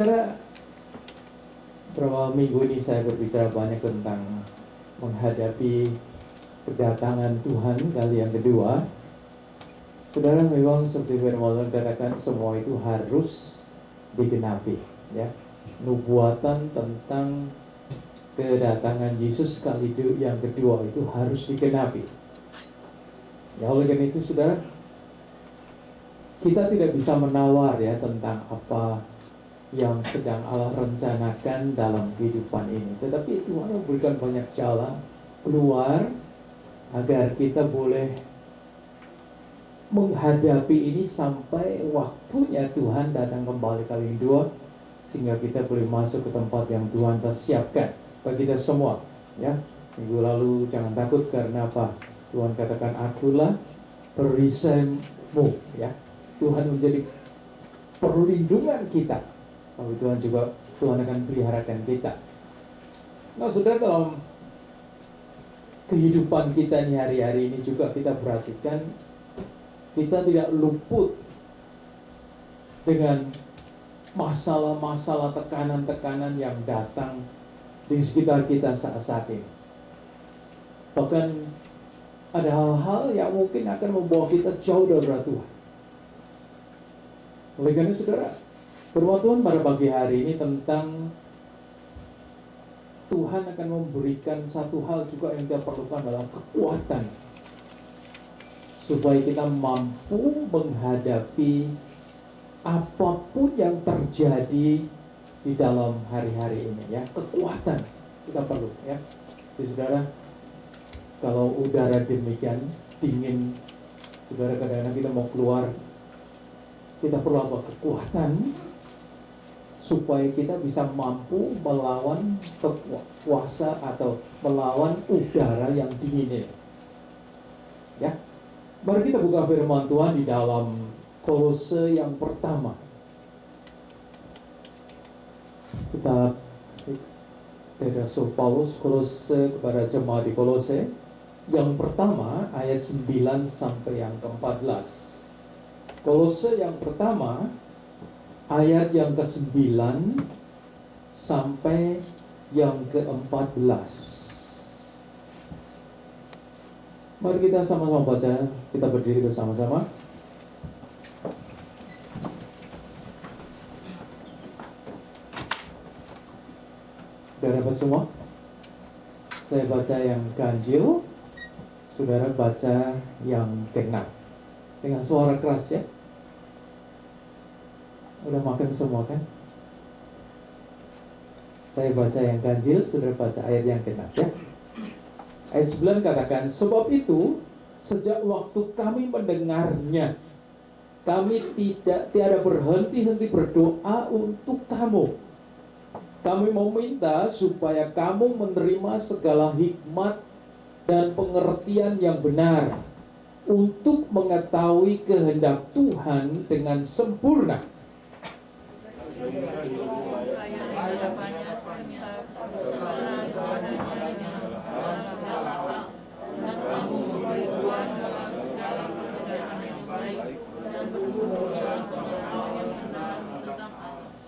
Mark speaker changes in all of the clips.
Speaker 1: Saudara, beberapa minggu ini saya berbicara banyak tentang menghadapi kedatangan Tuhan kali yang kedua. Saudara, memang seperti firman Tuhan katakan, semua itu harus digenapi, ya. Nubuatan tentang kedatangan Yesus kali yang kedua itu harus digenapi. Ya, oleh karena itu, saudara, kita tidak bisa menawar ya tentang apa yang sedang Allah rencanakan dalam kehidupan ini. Tetapi Tuhan memberikan banyak jalan keluar agar kita boleh menghadapi ini sampai waktunya Tuhan datang kembali kali kedua, sehingga kita boleh masuk ke tempat yang Tuhan telah siapkan bagi kita semua. Ya, minggu lalu jangan takut karena apa? Tuhan katakan, akulah perisaimu. Ya, Tuhan menjadi perlindungan kita. Tapi Tuhan akan peliharakan kita. Nah, saudara, dalam kehidupan kita nih hari-hari ini juga kita perhatikan, kita tidak luput dengan masalah-masalah, tekanan-tekanan yang datang di sekitar kita saat ini. Bahkan ada hal-hal yang mungkin akan membawa kita jauh dari Tuhan. Oleh karena saudara, firman Tuhan pada pagi hari ini tentang Tuhan akan memberikan satu hal juga yang kita perlukan dalam kekuatan, supaya kita mampu menghadapi apapun yang terjadi di dalam hari-hari ini, ya. Kekuatan kita perlu, ya. Jadi saudara, kalau udara demikian dingin, saudara, kadang-kadang kita mau keluar, kita perlu apa? Kekuatan, supaya kita bisa mampu melawan kuasa atau melawan udara yang dingin ini. Ya, mari kita buka firman Tuhan di dalam Kolose yang pertama. Kita dari Rasul Paulus Kolose kepada jemaat di Kolose yang pertama ayat 9 sampai yang ke-14. Kolose yang pertama ayat yang ke-9 sampai yang ke-14. Mari kita sama-sama baca. Kita berdiri bersama-sama. Sudah dapat semua? Saya baca yang ganjil, saudara baca yang genap. Dengan suara keras, ya. Udah makan semua kan? Saya baca yang ganjil, saudara baca ayat yang genap, ya. Ayat 9 katakan, sebab itu sejak waktu kami mendengarnya, kami tiada berhenti-henti berdoa untuk kamu. Kami meminta supaya kamu menerima segala hikmat dan pengertian yang benar untuk mengetahui kehendak Tuhan dengan sempurna.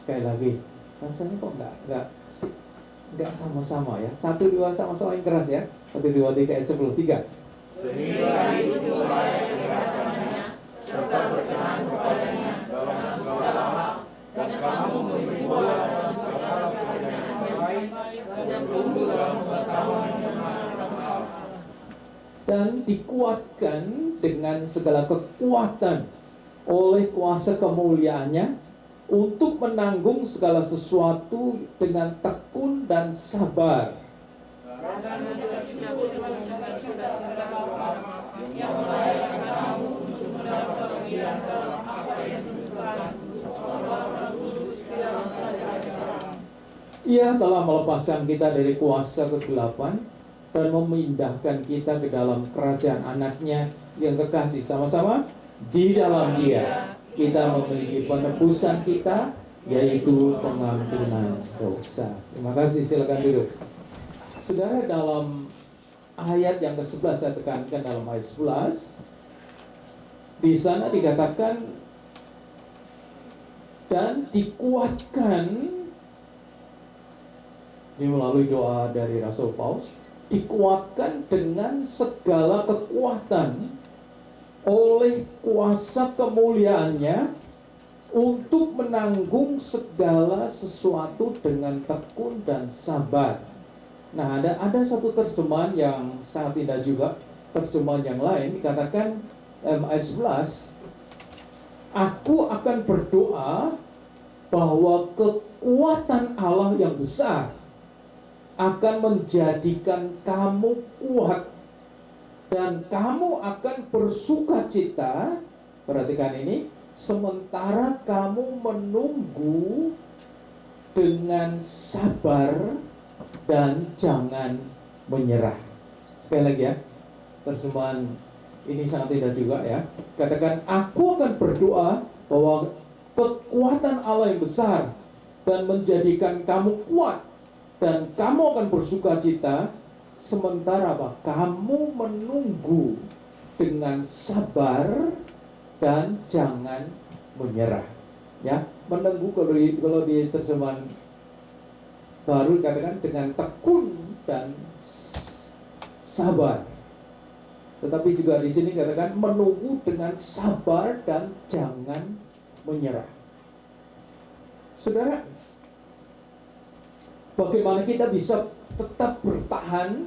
Speaker 1: Sekali lagi, rasanya kok nggak sama-sama, ya. 1, 2 sama-sama yang keras, ya. 1, 2, 3 ayat 10. 3.
Speaker 2: Sehingga hidup layak dikatakannya, serta berkenan kepadanya dalam segala hal, dan kamu berbuat dalam segala pekerjaan yang baik, dan tumbuh dalam pengetahuan yang benar tentang Allah.
Speaker 1: Dan dikuatkan dengan segala kekuatan oleh kuasa kemuliaannya, untuk menanggung segala sesuatu dengan tekun dan sabar.
Speaker 2: Yang melayakkan kamu untuk mendapat bagian dalam apa yang ditentukan untuk orang kudus dalam kerajaan.
Speaker 1: Ia telah melepaskan kita dari kuasa kegelapan dan memindahkan kita ke dalam kerajaan anaknya yang kekasih. Sama-sama, di dalam Dia kita memiliki penebusan kita, yaitu pengampunan dosa. Terima kasih, silakan duduk. Saudara, dalam ayat yang ke-11 saya tekankan, dalam ayat 11 Di sana dikatakan, dan dikuatkan. Ini melalui doa dari Rasul Paulus, dikuatkan dengan segala kekuatan oleh kuasa kemuliaannya untuk menanggung segala sesuatu dengan tekun dan sabar. Nah, ada satu terjemahan yang sangat indah juga, terjemahan yang lain dikatakan ayat 11, aku akan berdoa bahwa kekuatan Allah yang besar akan menjadikan kamu kuat dan kamu akan bersukacita. Perhatikan ini, sementara kamu menunggu dengan sabar dan jangan menyerah. Sekali lagi ya, terjemahan ini sangat indah juga ya. Katakan, aku akan berdoa bahwa kekuatan Allah yang besar dan menjadikan kamu kuat dan kamu akan bersukacita, sementara apa? Kamu menunggu dengan sabar dan jangan menyerah. Ya, menunggu kalau di terjemahan baru dikatakan dengan tekun dan sabar. Tetapi juga di sini katakan menunggu dengan sabar dan jangan menyerah. Saudara, bagaimana kita bisa tetap bertahan,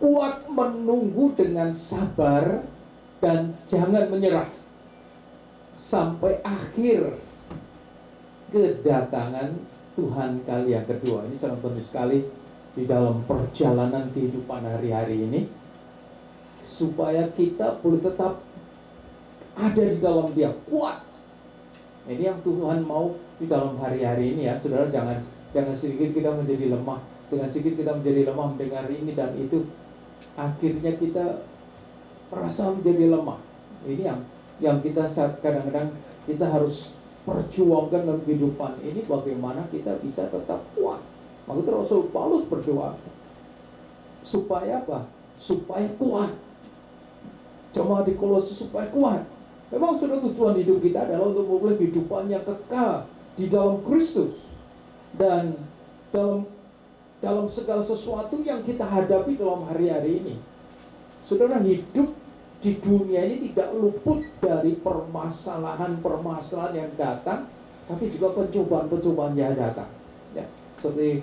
Speaker 1: kuat menunggu dengan sabar dan jangan menyerah sampai akhir kedatangan Tuhan kali yang kedua. Ini sangat penting sekali di dalam perjalanan kehidupan hari-hari ini, supaya kita boleh tetap ada di dalam Dia, kuat. Ini yang Tuhan mau di dalam hari-hari ini ya, saudara. Jangan sedikit kita menjadi lemah. Dengan sedikit kita menjadi lemah mendengar ini dan itu, akhirnya kita merasa menjadi lemah. Ini yang kita kadang-kadang kita harus perjuangkan dalam kehidupan ini, bagaimana kita bisa tetap kuat. Maka Rasul Paulus berdoa supaya apa? Supaya kuat. Jemaat di Kolose supaya kuat. Memang sudah tujuan hidup kita adalah untuk memulai kehidupan yang kekal di dalam Kristus dan dalam segala sesuatu yang kita hadapi dalam hari-hari ini. Saudara, hidup di dunia ini tidak luput dari permasalahan-permasalahan yang datang, tapi juga pencobaan-pencobaan yang datang. Ya, seperti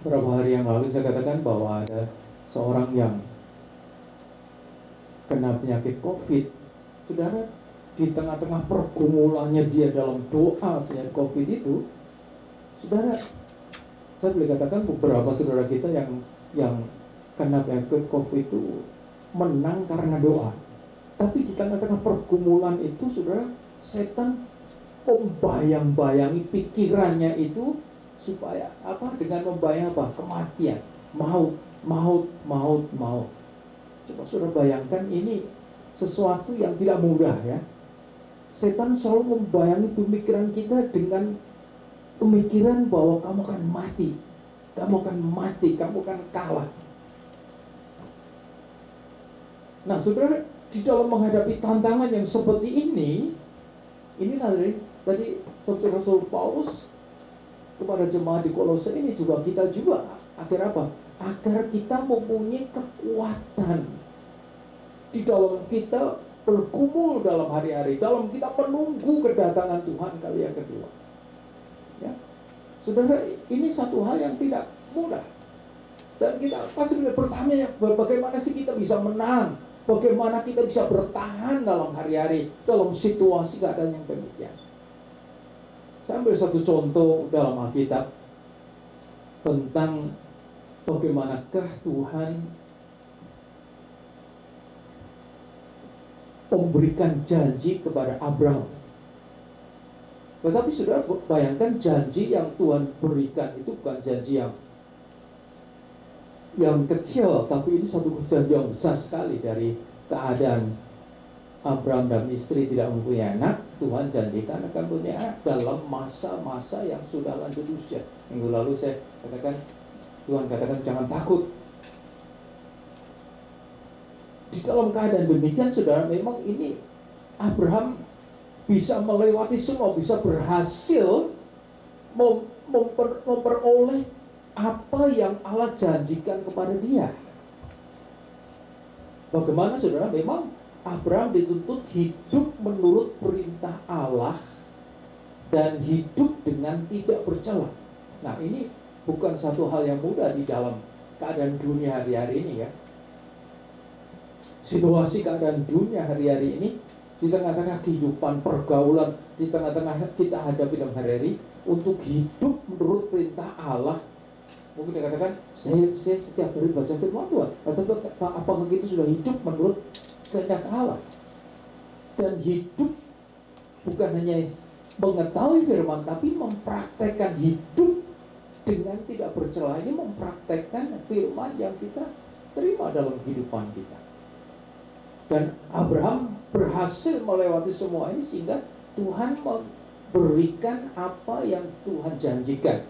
Speaker 1: beberapa hari yang lalu saya katakan bahwa ada seorang yang kena penyakit COVID. Saudara, di tengah-tengah pergumulannya dia dalam doa penyakit COVID itu, saudara, saya boleh katakan beberapa saudara kita yang kena penyakit COVID itu menang karena doa. Tapi di tengah-tengah pergumulan itu, saudara, setan membayang-bayangi pikirannya itu supaya apa? Dengan membayang apa? Kematian, maut. Coba saudara bayangkan, ini sesuatu yang tidak mudah ya. Setan selalu membayangi pemikiran kita dengan pemikiran bahwa kamu akan mati, kamu akan kalah. Nah, saudara, di dalam menghadapi tantangan yang seperti ini, inilah tadi seperti Rasul Paulus kepada jemaat di Kolose ini juga, kita juga agar apa? Agar kita mempunyai kekuatan di dalam kita bergumul dalam hari-hari, dalam kita menunggu kedatangan Tuhan kali yang kedua. Ya, saudara, ini satu hal yang tidak mudah. Dan kita pasti bertanya, bagaimana sih kita bisa menang? Bagaimana kita bisa bertahan dalam hari-hari, dalam situasi keadaan yang demikian? Saya ambil satu contoh dalam Alkitab tentang bagaimanakah Tuhan memberikan janji kepada Abraham. Tetapi saudara bayangkan, janji yang Tuhan berikan itu bukan janji yang kecil, tapi ini satu janji yang besar sekali. Dari keadaan Abraham dan istri tidak mempunyai anak, Tuhan janjikan akan punya anak dalam masa-masa yang sudah lanjut usia. Minggu lalu saya katakan, Tuhan katakan jangan takut. Di dalam keadaan demikian, saudara, memang ini Abraham bisa melewati semua, bisa berhasil memperoleh apa yang Allah janjikan kepada dia. Bagaimana saudara? Memang Abraham dituntut hidup menurut perintah Allah dan hidup dengan tidak bercela. Nah, ini bukan satu hal yang mudah di dalam keadaan dunia hari-hari ini ya. Situasi keadaan dunia hari-hari ini, di tengah-tengah kehidupan pergaulan, di tengah-tengah kita hadapi dalam hari-hari, untuk hidup menurut perintah Allah. Mungkin dikatakan, saya setiap hari baca firman Tuhan, atau apakah kita sudah hidup menurut kehendak Allah? Dan hidup bukan hanya mengetahui firman, tapi mempraktekkan hidup dengan tidak bercela. Ini mempraktekkan firman yang kita terima dalam kehidupan kita. Dan Abraham berhasil melewati semua ini sehingga Tuhan memberikan apa yang Tuhan janjikan.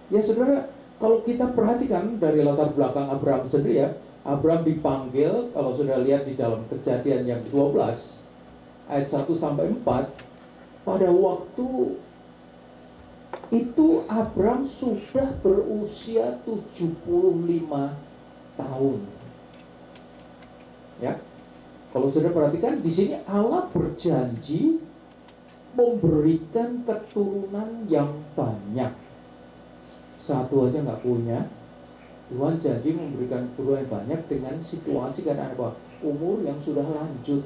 Speaker 1: Ya saudara, kalau kita perhatikan dari latar belakang Abraham sendiri ya, Abraham dipanggil, kalau sudah lihat di dalam Kejadian yang 12 ayat 1 sampai 4, pada waktu itu Abraham sudah berusia 75 tahun. Ya. Kalau sudah perhatikan di sini Allah berjanji memberikan keturunan yang banyak. Satu aja nggak punya, Tuhan janji memberikan keturunan yang banyak dengan situasi keadaan apa? Umur yang sudah lanjut.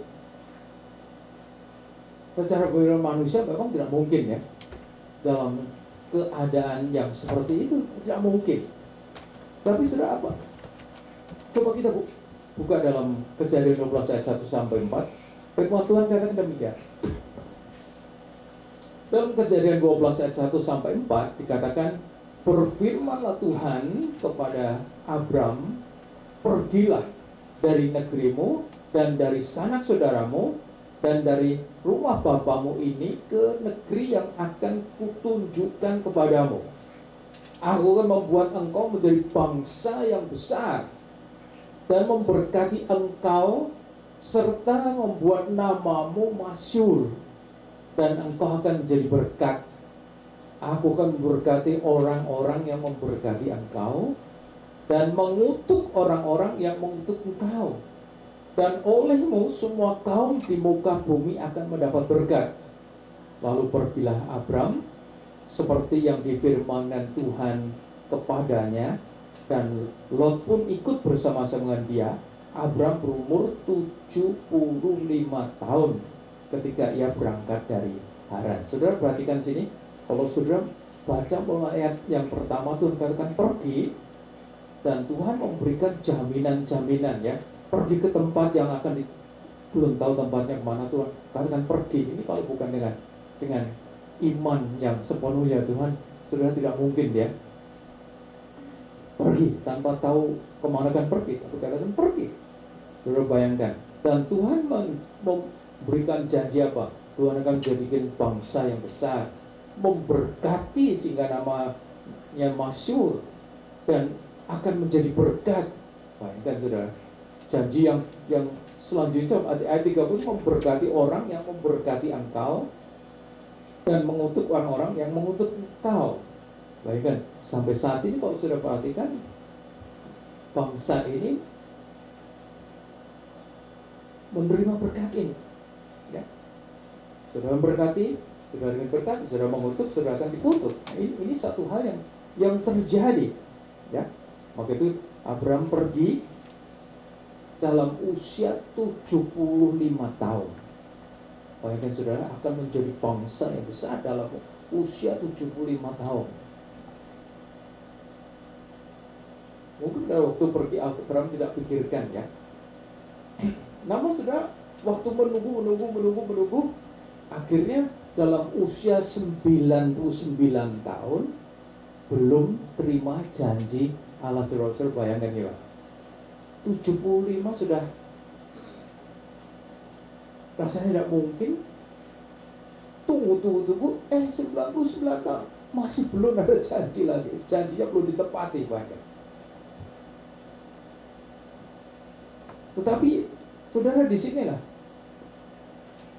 Speaker 1: Secara berpikir manusia memang tidak mungkin ya, dalam keadaan yang seperti itu tidak mungkin. Tapi sudah apa? Coba kita buka dalam Kejadian 12 ayat 1 sampai 4. Firman Tuhan katakan demikian. Dalam Kejadian 12 ayat 1 sampai 4 dikatakan, berfirmanlah Tuhan kepada Abram, pergilah dari negerimu dan dari sanak saudaramu dan dari rumah bapamu ini ke negeri yang akan kutunjukkan kepadamu. Aku akan membuat engkau menjadi bangsa yang besar dan memberkati engkau serta membuat namamu masyhur, dan engkau akan menjadi berkat. Aku akan memberkati orang-orang yang memberkati engkau dan mengutuk orang-orang yang mengutuk engkau. Dan olehmu semua kaum di muka bumi akan mendapat berkat. Lalu pergilah Abram seperti yang difirmankan Tuhan kepadanya, dan Lot pun ikut bersama-sama dengan dia. Abram berumur 75 tahun ketika ia berangkat dari Haran. Saudara perhatikan sini, kalau saudara baca mulai ayat yang pertama, Tuhan katakan pergi, dan Tuhan memberikan jaminan-jaminan ya. Pergi ke tempat yang akan belum tahu tempatnya kemana, Tuhan katakan pergi. Ini kalau bukan dengan iman yang sepenuhnya Tuhan, saudara tidak mungkin ya pergi tanpa tahu kemana kan pergi. Tapi katakan pergi, saudara bayangkan. Dan Tuhan memberikan janji apa? Tuhan akan menjadikan bangsa yang besar, memberkati sehingga namanya masyhur, dan akan menjadi berkat. Bayangkan saudara, janji yang selanjutnya ayat 30, memberkati orang yang memberkati engkau dan mengutuk orang-orang yang mengutuk engkau. Bayangkan, sampai saat ini kalau sudah perhatikan, bangsa ini menerima berkat ini ya. Sudah memberkati, sudah dengan berkat, sudah mengutuk, sudah akan dikutuk. Nah, ini satu hal yang terjadi ya. Maka itu Abraham pergi dalam usia 75 tahun. Bayangkan saudara, akan menjadi bangsa yang besar dalam usia 75 tahun. Mungkin pada waktu pergi Abraham tidak pikirkan ya. Namun saudara, waktu menunggu, akhirnya dalam usia 99 tahun belum terima janji Allah. Saudara bayangkan ya, 75 sudah rasanya tidak mungkin. Tunggu 99 tahun masih belum ada janji lagi, janjinya belum ditepati bahkan. Tetapi saudara, di sinilah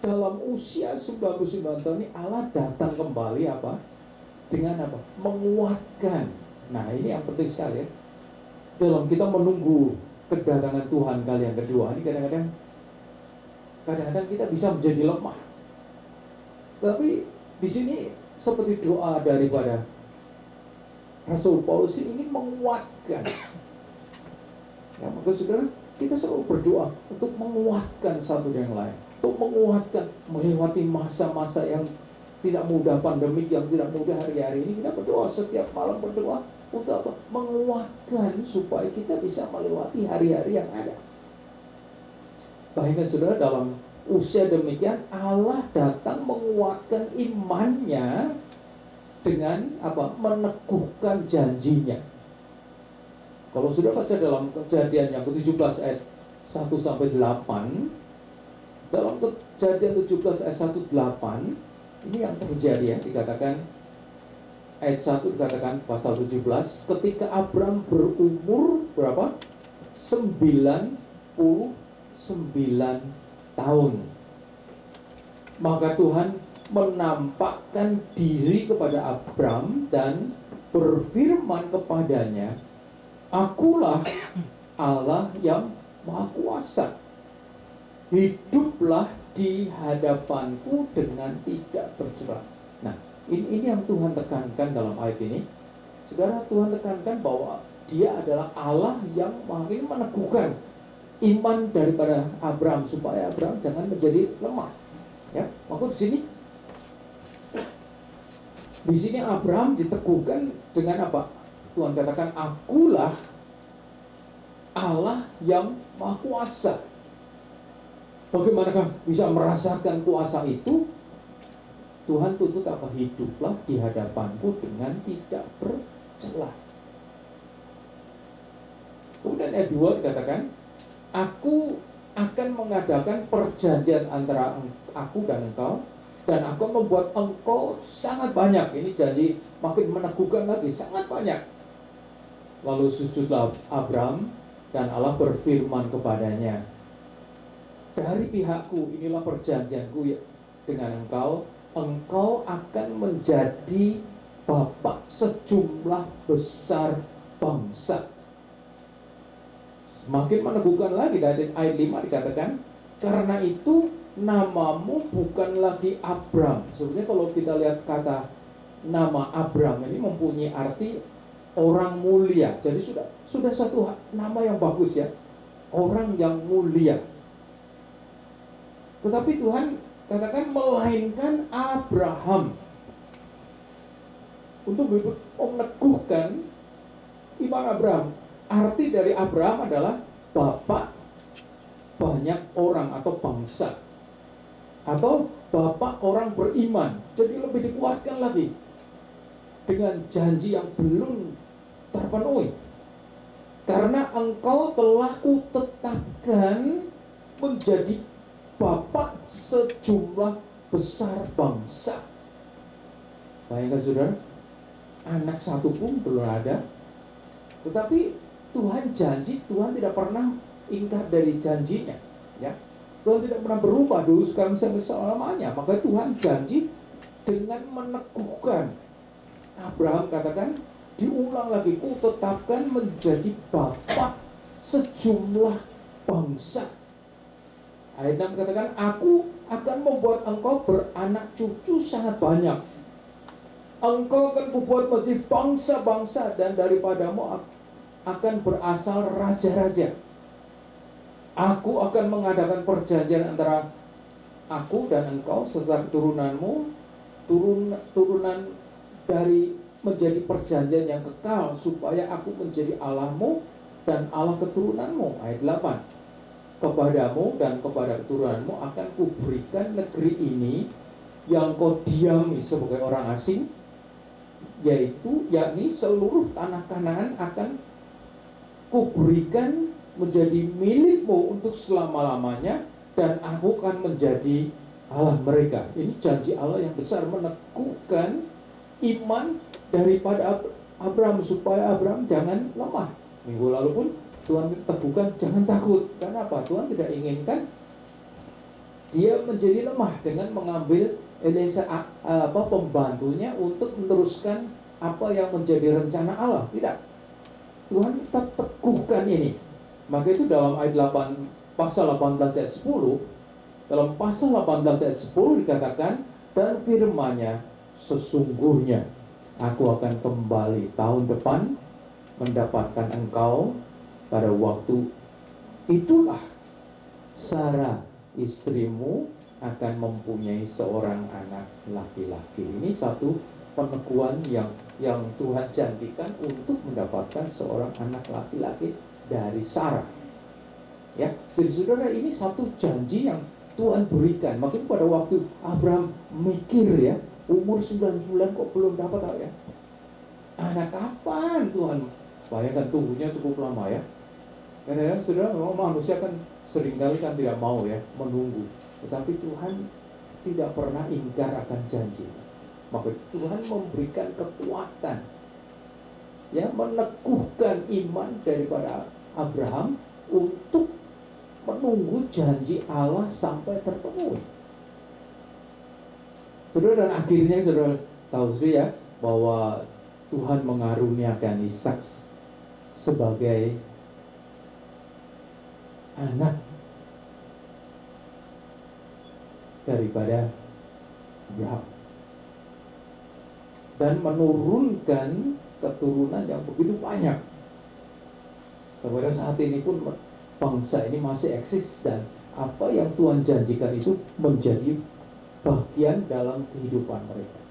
Speaker 1: dalam usia 99 tahun ini Allah datang kembali apa? Dengan apa? Menguatkan. Nah, ini yang penting sekali ya. Dalam kita menunggu kedatangan Tuhan kali yang kedua, ini kadang-kadang kita bisa menjadi lemah. Tapi di sini seperti doa daripada Rasul Paulus ini ingin menguatkan. Ya, maka saudara, kita selalu berdoa untuk menguatkan satu yang lain, untuk menguatkan melewati masa-masa yang tidak mudah, pandemik yang tidak mudah hari-hari ini. Kita berdoa setiap malam, berdoa untuk apa? Menguatkan supaya kita bisa melewati hari-hari yang ada. Bayangkan saudara, dalam usia demikian Allah datang menguatkan imannya dengan apa? Meneguhkan janjinya. Kalau sudah baca dalam Kejadian yang ke-17 ayat 1 sampai 8, dalam Kejadian 17 ayat 1-8, ini yang terjadi ya, dikatakan ayat 1 dikatakan pasal 17, ketika Abram berumur berapa? 99 tahun. Maka Tuhan menampakkan diri kepada Abram dan berfirman kepadanya, Akulah Allah yang Maha Kuasa. Hiduplah di hadapanku dengan tidak bercerai. Nah, ini yang Tuhan tekankan dalam ayat ini. Saudara, Tuhan tekankan bahwa Dia adalah Allah yang makin meneguhkan iman daripada Abram supaya Abram jangan menjadi lemah. Ya, maka di sini Abram diteguhkan dengan apa? Tuhan katakan, Akulah Allah yang Maha Kuasa. Bagaimanakah bisa merasakan kuasa itu? Tuhan tuntut apa? Hiduplah di hadapanku dengan tidak bercela. Kemudian ayat 2 dikatakan, Aku akan mengadakan perjanjian antara aku dan engkau, dan aku membuat engkau sangat banyak. Ini janji makin meneguhkan lagi, sangat banyak. Lalu sujudlah Abram, dan Allah berfirman kepadanya, dari pihakku inilah perjanjianku dengan engkau, engkau akan menjadi bapak sejumlah besar bangsa. Semakin meneguhkan lagi dari ayat 5 dikatakan, karena itu namamu bukan lagi Abram. Sebenarnya kalau kita lihat kata nama Abram ini mempunyai arti orang mulia. Jadi sudah satu nama yang bagus ya, orang yang mulia. Tetapi Tuhan katakan melainkan Abraham, untuk meneguhkan iman Abraham. Arti dari Abraham adalah bapak banyak orang atau bangsa, atau bapak orang beriman. Jadi lebih dikuatkan lagi dengan janji yang belum terpenuhi. Karena engkau telah kutetapkan menjadi bapak sejumlah besar bangsa. Bayangkan saudara, anak satu pun belum ada, tetapi Tuhan janji, Tuhan tidak pernah ingkar dari janjinya, ya. Tuhan tidak pernah berubah dulu, sekarang sampai selamanya. Maka Tuhan janji dengan meneguhkan. Abraham katakan, diulang lagi, kutetapkan menjadi bapak sejumlah bangsa. Ayat 6 katakan, aku akan membuat engkau beranak cucu sangat banyak. Engkau akan kubuat menjadi bangsa-bangsa, dan daripadamu akan berasal raja-raja. Aku akan mengadakan perjanjian antara aku dan engkau serta keturunanmu, turunan dari menjadi perjanjian yang kekal, supaya aku menjadi Allahmu dan Allah keturunanmu. Ayat 8, kepadamu dan kepada keturunanmu akan kuberikan negeri ini yang kau diami sebagai orang asing, yakni seluruh tanah Kanaan akan kuberikan menjadi milikmu untuk selama-lamanya, dan aku akan menjadi Allah mereka. Ini janji Allah yang besar, meneguhkan iman daripada Abraham supaya Abraham jangan lemah. Minggu lalu pun Tuhan teguhkan, jangan takut. Karena apa? Tuhan tidak inginkan dia menjadi lemah dengan mengambil Eliezer pembantunya untuk meneruskan apa yang menjadi rencana Allah. Tidak. Tuhan tetap teguhkan ini. Maka itu dalam ayat 8 pasal 18 ayat 10, dalam pasal 18 ayat 10 dikatakan, dan firman-Nya, sesungguhnya aku akan kembali tahun depan mendapatkan engkau pada waktu itulah Sarah istrimu akan mempunyai seorang anak laki-laki. Ini satu peneguhan yang Tuhan janjikan untuk mendapatkan seorang anak laki-laki dari Sarah. Ya, jadi saudara, ini satu janji yang Tuhan berikan. Makanya pada waktu Abraham mikir ya, umur 9 bulan kok belum dapat ya. Anak kapan Tuhan? Bayangkan tunggunya cukup lama ya. Kadang-kadang saudara, memang manusia kan seringkali kan tidak mau ya menunggu. Tetapi Tuhan tidak pernah ingkar akan janji. Maka Tuhan memberikan kekuatan, ya, meneguhkan iman daripada Abraham untuk menunggu janji Allah sampai terpenuhi. Saudara, dan akhirnya saudara tahu sendiri ya, bahwa Tuhan mengaruniakan Ishak sebagai anak daripada Abraham, dan menurunkan keturunan yang begitu banyak. Sampai saat ini pun bangsa ini masih eksis, dan apa yang Tuhan janjikan itu menjadi bagian dalam kehidupan mereka.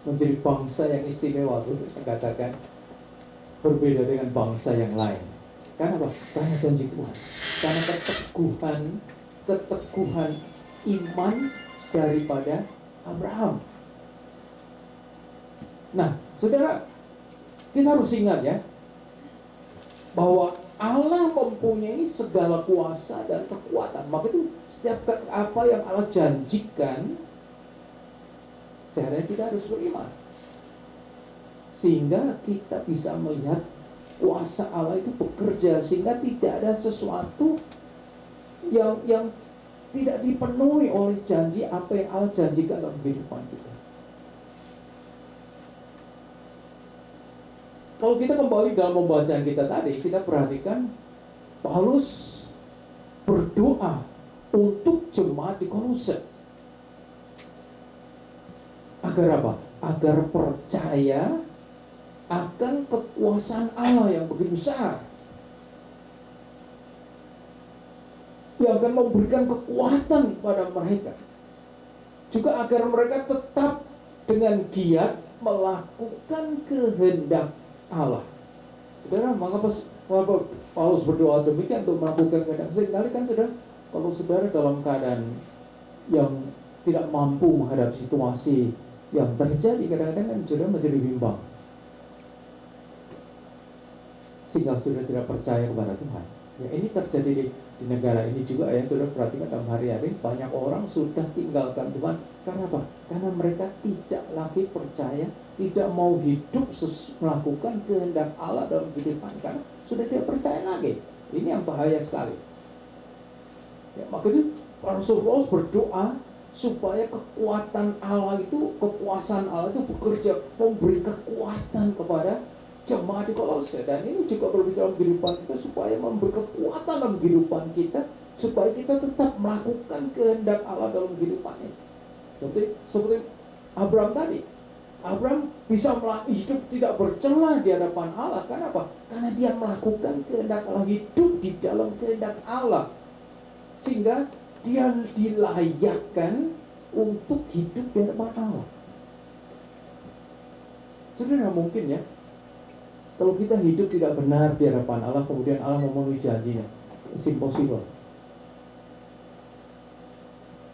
Speaker 1: Menjadi bangsa yang istimewa, itu saya katakan berbeda dengan bangsa yang lain. Karena apa? Karena janji Tuhan. Karena keteguhan iman daripada Abraham. Nah, saudara, kita harus ingat ya, bahwa Allah mempunyai segala kuasa dan kekuatan. Maka itu setiap apa yang Allah janjikan, seharusnya kita harus beriman. Sehingga kita bisa melihat kuasa Allah itu bekerja, sehingga tidak ada sesuatu yang tidak dipenuhi oleh janji apa yang Allah janjikan dalam kehidupan kita. Kalau kita kembali dalam pembacaan kita tadi, kita perhatikan Paulus berdoa untuk jemaat di Kolose. Agar apa? Agar percaya akan kekuasaan Allah yang begitu besar, yang akan memberikan kekuatan pada mereka. Juga agar mereka tetap dengan giat melakukan kehendak Allah. Saudara, mengapa Paulus berdoa demikian untuk melakukan kehendak? Seringkali kan saudara, kalau saudara dalam keadaan yang tidak mampu menghadapi situasi yang terjadi, kadang-kadang kan saudara menjadi bimbang, sehingga saudara tidak percaya kepada Tuhan. Ya, ini terjadi di negara ini juga ya, saudara perhatikan dalam hari-hari banyak orang sudah tinggalkan Tuhan. Karena apa? Karena mereka tidak lagi percaya, tidak mau hidup melakukan kehendak Allah dalam kehidupan, karena sudah tidak percaya lagi. Ini yang bahaya sekali. Ya, makanya Rasul Paulus berdoa supaya kekuatan Allah itu, kekuasaan Allah itu bekerja, memberi kekuatan kepada jemaat di Kolose. Dan ini juga berbicara dalam kehidupan kita, supaya memberi kekuatan dalam kehidupan kita, supaya kita tetap melakukan kehendak Allah dalam kehidupan ini. Seperti Abraham tadi. Abraham bisa hidup tidak bercela di hadapan Allah. Karena apa? Karena dia melakukan kehendak Allah, hidup di dalam kehendak Allah, sehingga dia dilayakkan untuk hidup di hadapan Allah. Saudara, mungkin ya, kalau kita hidup tidak benar di hadapan Allah, kemudian Allah memenuhi janjinya, it's impossible.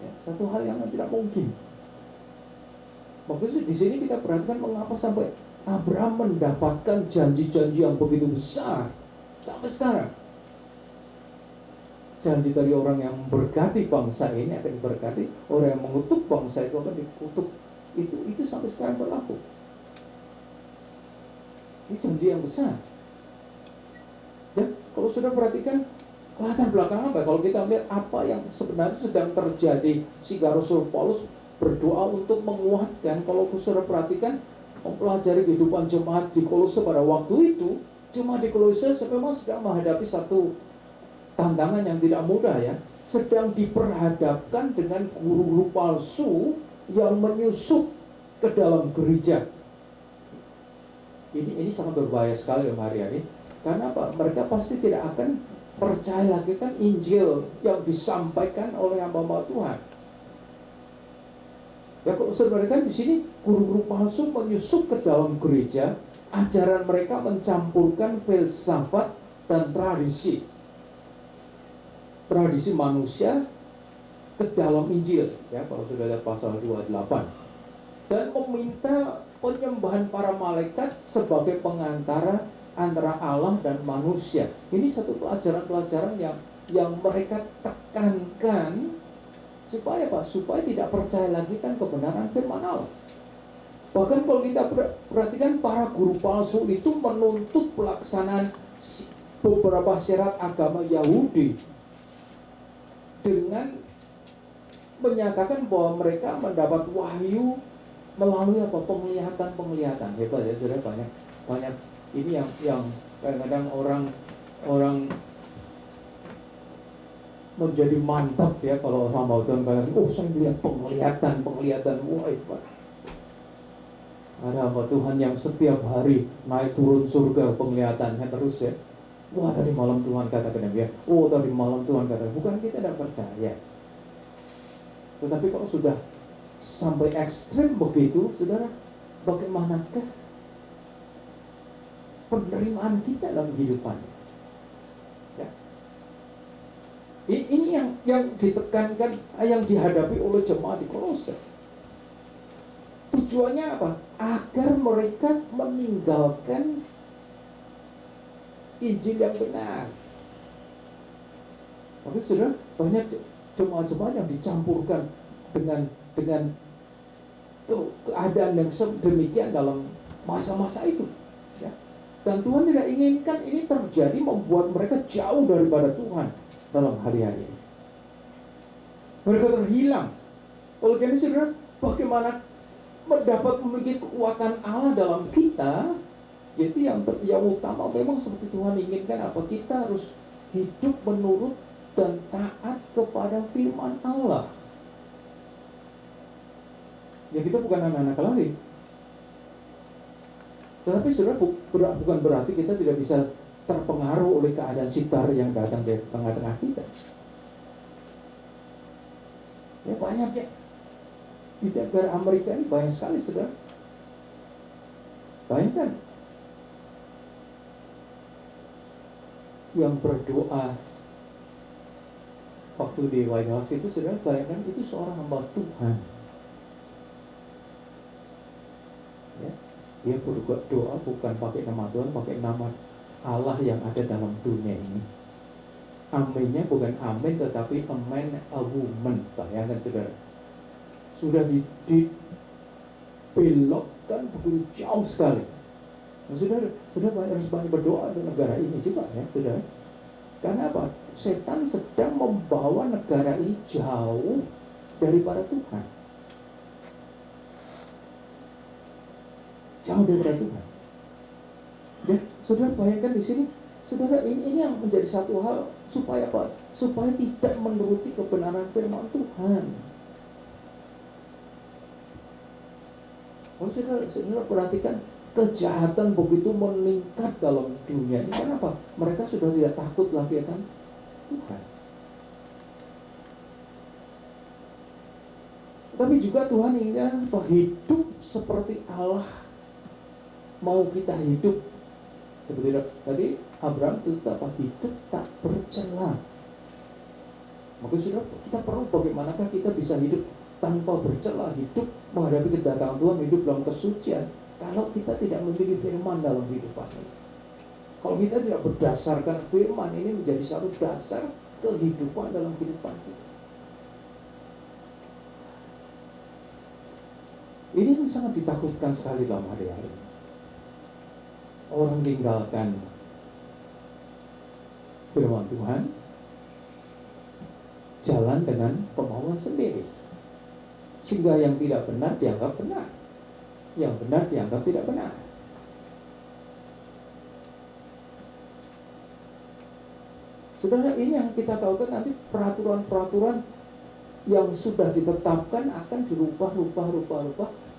Speaker 1: Ya, satu hal yang tidak mungkin. Maksudnya di sini kita perhatikan mengapa sampai Abraham mendapatkan janji-janji yang begitu besar sampai sekarang. Janji dari orang yang memberkati bangsa ini akan diberkati, orang yang mengutuk bangsa itu akan dikutuk. Itu sampai sekarang berlaku. Ini janji yang besar. Dan kalau sudah perhatikan, Latar belakang apa? Kalau kita lihat apa yang sebenarnya sedang terjadi, sehingga Rasul Paulus berdoa untuk menguatkan. Kalau saudara perhatikan, mempelajari kehidupan jemaat di Kolose pada waktu itu, jemaat di Kolose memang sedang menghadapi satu tantangan yang tidak mudah ya. Sedang diperhadapkan dengan guru-guru palsu yang menyusup ke dalam gereja. Ini sangat berbahaya sekali hari ini. Karena apa? Mereka pasti tidak akan percaya lagi kan Injil yang disampaikan oleh hamba Tuhan. Ya kalau saudara kan di sini guru-guru palsu menyusup ke dalam gereja, ajaran mereka mencampurkan filsafat dan tradisi manusia ke dalam Injil. Ya kalau sudah lihat pasal 28 dan meminta penyembahan para malaikat sebagai pengantara antara Allah dan manusia. Ini satu pelajaran-pelajaran yang mereka tekankan supaya apa? Supaya tidak percaya lagi kan kebenaran firman Allah. Bahkan kalau kita perhatikan para guru palsu itu menuntut pelaksanaan beberapa syarat agama Yahudi dengan menyatakan bahwa mereka mendapat wahyu melalui apa? Penglihatan. Hebat ya, saudara, banyak ini yang kadang-kadang orang menjadi mantap ya kalau orang mau Tuhan katakan, oh saya melihat penglihatan, wah hebat. Ada hamba Tuhan yang setiap hari naik turun surga penglihatannya terus ya. Wah tadi malam Tuhan katakan ya, oh tadi malam Tuhan katakan, bukan kita tidak percaya. Tetapi kalau sudah sampai ekstrim begitu, saudara, bagaimanakah penerimaan kita dalam kehidupan? Ya. Ini yang ditekankan, yang dihadapi oleh jemaat di Kolose. Tujuannya apa? Agar mereka meninggalkan Injil yang benar. Tapi sudah banyak jemaat-jemaat yang dicampurkan dengan keadaan yang demikian dalam masa-masa itu. Ya. Dan Tuhan tidak inginkan ini terjadi, membuat mereka jauh daripada Tuhan dalam hari-hari ini. Mereka terhilang. Oleh karena itu, saudara, bagaimana memiliki kekuatan Allah dalam kita, itu yang utama memang seperti Tuhan inginkan apa? Kita harus hidup menurut dan taat kepada firman Allah. Ya kita bukan anak-anak lagi. Tetapi saudara, bukan berarti kita tidak bisa terpengaruh oleh keadaan sekitar yang datang di tengah-tengah kita. Ya banyak ya. Di negara Amerika ini banyak sekali saudara. Bayangkan yang berdoa waktu di White House itu, saudara, bayangkan itu seorang hamba Tuhan. Ya, dia berdoa bukan pakai nama Tuhan, pakai nama Allah yang ada dalam dunia ini. Aminnya bukan amin, tetapi a man, a woman. Bayangkan saudara, sudah dibelokkan begitu jauh sekali. Nah, saudara harus banyak berdoa untuk negara ini juga ya, saudara. Karena apa? Setan sedang membawa negara ini jauh daripada Tuhan. Jauh daripada Tuhan. Ya, saudara bayangkan di sini, saudara, ini yang menjadi satu hal supaya apa? Supaya tidak menuruti kebenaran firman Tuhan. Kalau saudara perhatikan, kejahatan begitu meningkat dalam dunia ini. Kenapa? Mereka sudah tidak takut lagi akan Tuhan. Tapi juga Tuhan ingin hidup seperti Allah mau kita hidup. Seperti tadi Abraham itu apa? Hidup tak bercela. Maka sudah kita perlu bagaimanakah kita bisa hidup tanpa bercela, hidup menghadapi kedatangan Tuhan, hidup dalam kesucian. Kalau kita tidak memiliki firman dalam kehidupan ini, kalau kita tidak berdasarkan firman ini menjadi satu dasar kehidupan dalam kehidupan kita, ini sangat ditakutkan sekali dalam hari-hari. Orang tinggalkan firman Tuhan, jalan dengan kemauan sendiri. Sehingga yang tidak benar dianggap benar, yang benar dianggap tidak benar. Saudara, ini yang kita tahu kan nanti peraturan-peraturan yang sudah ditetapkan akan dirubah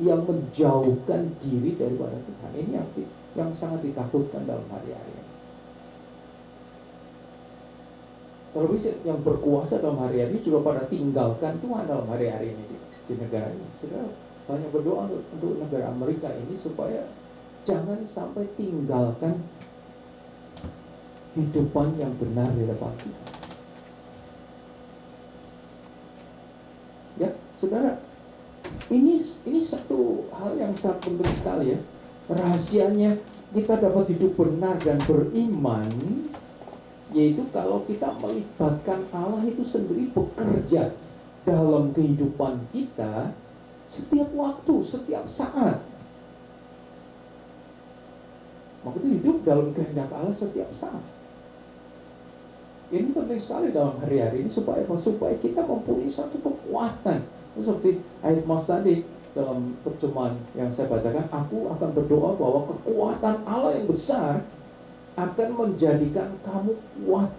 Speaker 1: yang menjauhkan diri daripada Tuhan. Ini yang sangat ditakutkan dalam hari-hari ini. Terlebih yang berkuasa dalam hari-hari ini juga pada tinggalkan Tuhan dalam hari-hari ini di negara ini. Saudara, banyak berdoa untuk negara Amerika ini supaya jangan sampai tinggalkan hidupan yang benar di depan kita. Ya, saudara, ini satu hal yang sangat penting sekali ya. Rahasianya kita dapat hidup benar dan beriman, yaitu kalau kita melibatkan Allah itu sendiri bekerja dalam kehidupan kita setiap waktu, setiap saat. Maka itu hidup dalam kehendak Allah setiap saat. Ini penting sekali dalam hari-hari ini supaya kita mempunyai satu kekuatan. Seperti ayat Mas tadi dalam terjemahan yang saya bacakan, aku akan berdoa bahwa kekuatan Allah yang besar akan menjadikan kamu kuat